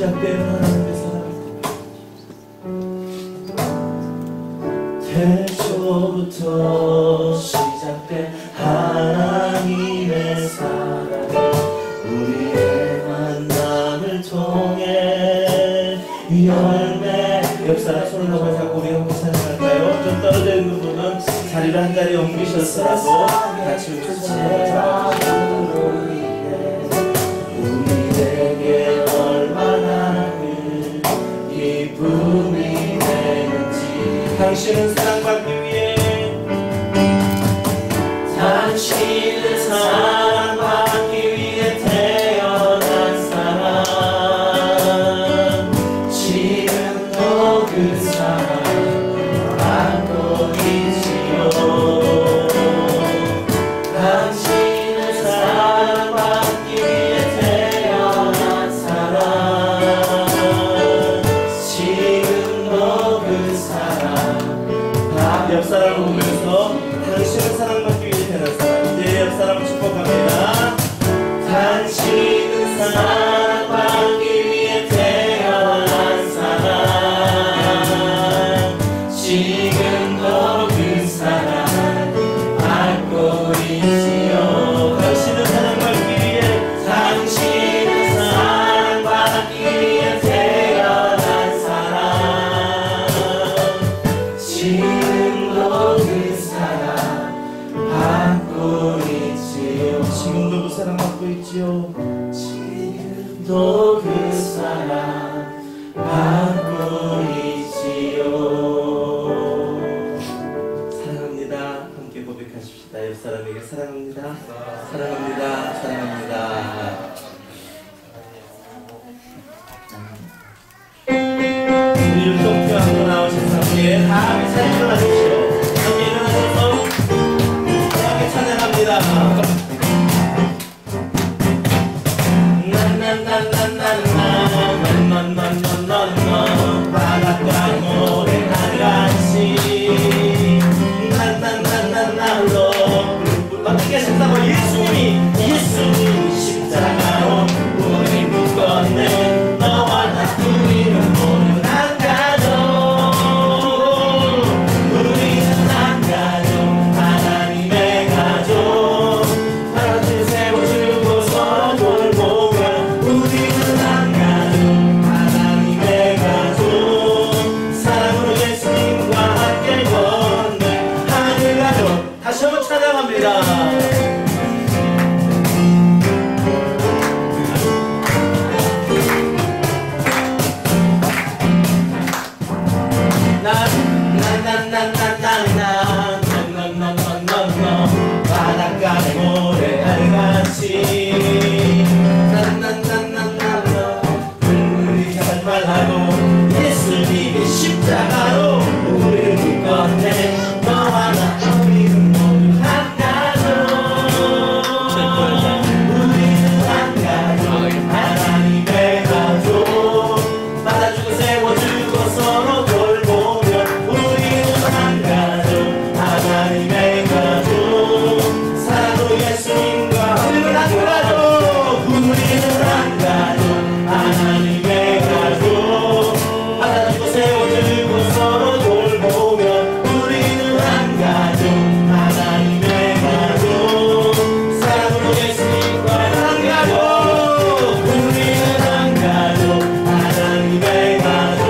시작된 하나님의 사랑, 태초부터 시작된 하나님의 사랑, 우리의 만남을 통해 열매. 옆 사람 손을 한번 잡고 우리 한번 찬양할까요? 좀 떨어져 있는 분은 자리를 한 자리 옮기셨더라도 같이 외쳐주세요. 우리에게 얼마나 큰 기쁨이 되는지. 당신은 사랑받기 위해, 당신은 사랑받기 위해 태어난 사람, 지금도 그 사랑 받고 있지요. 당신은 사랑받기 위해 태어난 사람, 지금도 그 사랑. 옆 사람을 보면서 당신은 사랑받기 위해 태어난 사람. 이제 옆 사람을 축복합니다. 당신은 사랑받기 위해 태어난 사람, 지금도 그 사랑 받고 있지요. 당신은 사랑받기 위해, 당신은 사랑받기 위해 태어난 사람, 지금도 그 사랑 받고 있지요. 지금도 그 사랑 받고 있지요. 지금도 그 사랑 받고 있지요. 사랑합니다. 함께 고백하십시다. 옆 사람에게 사랑합니다. 사랑합니다. 사랑합니다. 우리 율동표하고 나오신 사람에게 다 함께 찬양 일어나십시오. 함께 일어나셔서 함께 찬양합니다. 바닷가 모래같이 난난난난난로 어떻게 하셨다고? 예수님이 십자가로 우리 묶었네. 너와 나 우리는 모두 한 가족, 우리는 한 가족, 하나님의 가족. 하나님 세워주고 서로 돌보며 우리는 한 가족, 하나님의 가족. 사랑으로 예수님과 함께 걷는 하늘 가족. 다시 한번 찬양합니다. 바닷가의 모래알같이 물들이 말하고 예수님이 십자가로 우리를 묶었네. 너와 나 우리는 모두 한 가족, 우리는 한 가족, 하나님의 가족. 받아주고 세워주고 서로 돌보며 우리는 한 가족, 하나님의 가족. 사랑으로 예수님과 우리는 한 가족, 우리는 한 가족, 하나님의 가족. 받아주고 세워주고 서로 돌보며 우리는 한 가족, 하나님의 가족. 사랑으로 예수님과 한 가족, 우리는 한 가족, 하나님의 가족.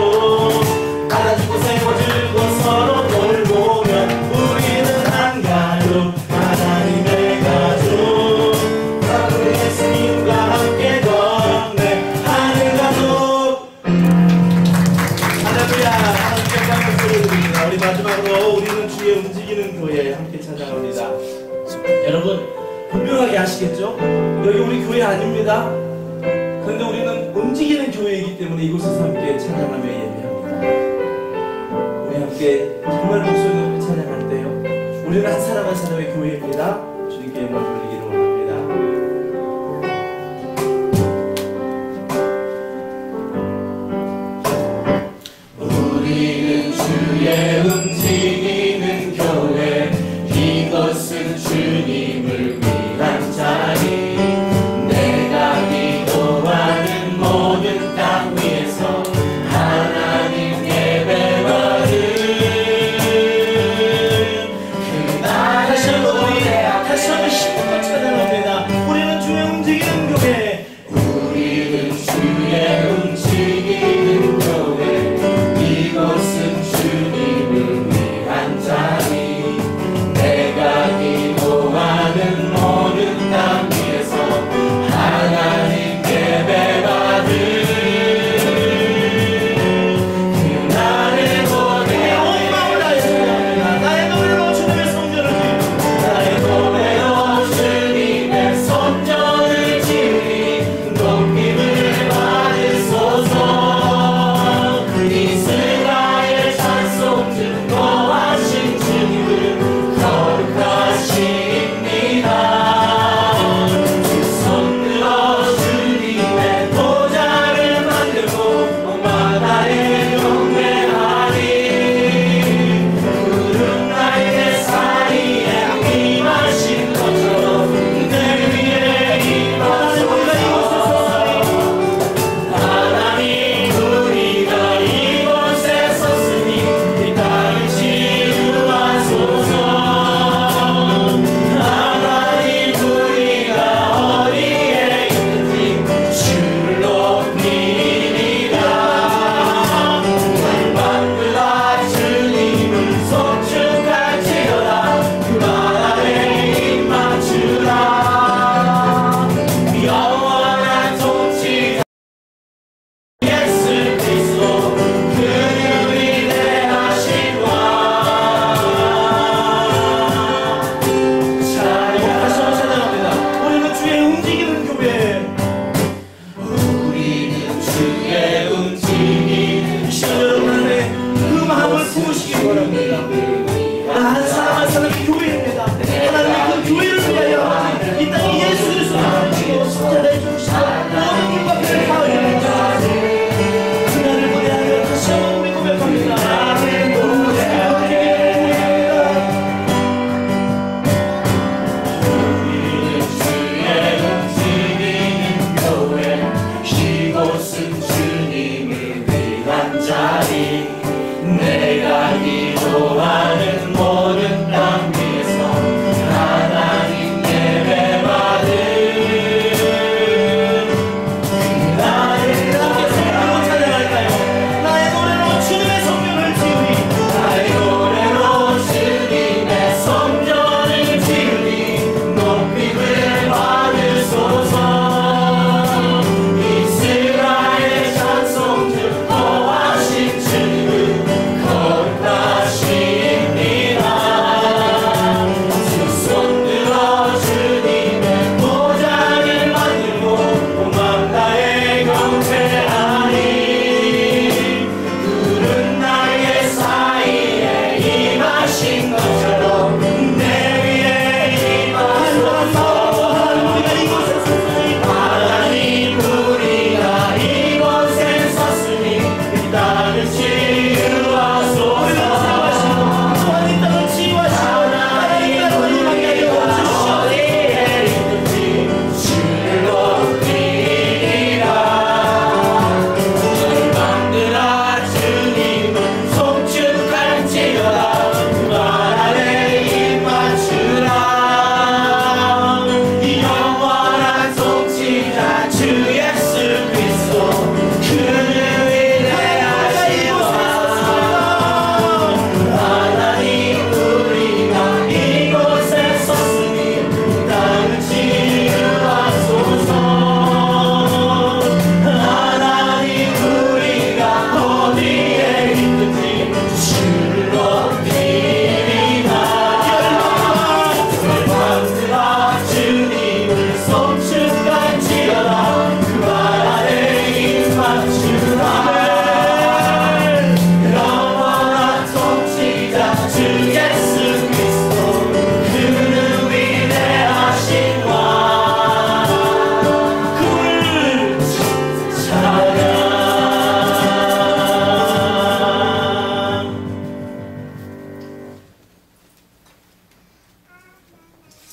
받아주고 세워주고 서로 돌보며 우리는 한 가족, 하나님의 가족. 사랑으로 예수님과 함께 걷네 하늘 가족. 할렐루야. 하나님께 감사를 드립니다. 우리 마지막으로 우리는 주의 움직이는 교회 함께 찬양합니다. 여러분 분명하게 아시겠죠? 여기 우리 교회 아닙니다. 그런데 우리는 움직이는 교회이기 때문에 이곳에서 함께 찬양하며 예배합니다. 우리 함께 정말 목소리 높이 찬양할 때요, 우리는 한 사람 한 사람의 교회입니다. 주님께 영광 돌리기를 원합니다. 우리는 주의 움직이는 교회, 이것은 주님을 위한 자리. 내가 기도하는 모든 땅 위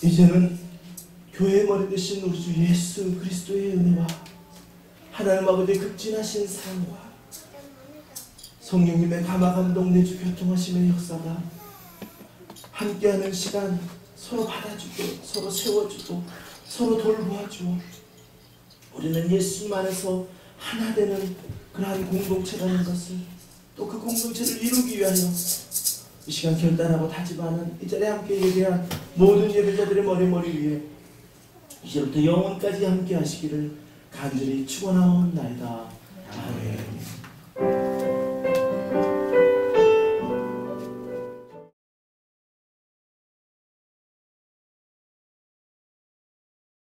이제는 교회의 머리 되신 우리 주 예수 그리스도의 은혜와 하나님 아버지의 극진하신 사랑과 성령님의 감화 감동 내주 교통하심의 역사가 함께하는 시간 서로 받아주고 서로 세워주고 서로 돌보아주어 우리는 예수님 안에서 하나 되는 그러한 공동체라는 것을 또 그 공동체를 이루기 위하여 이 시간 결단하고 다짐하는 이 자리에 함께 예배한 모든 예배자들의 머리 위에 이제부터 영원까지 함께 하시기를 간절히 축원하옵나이다. 아멘.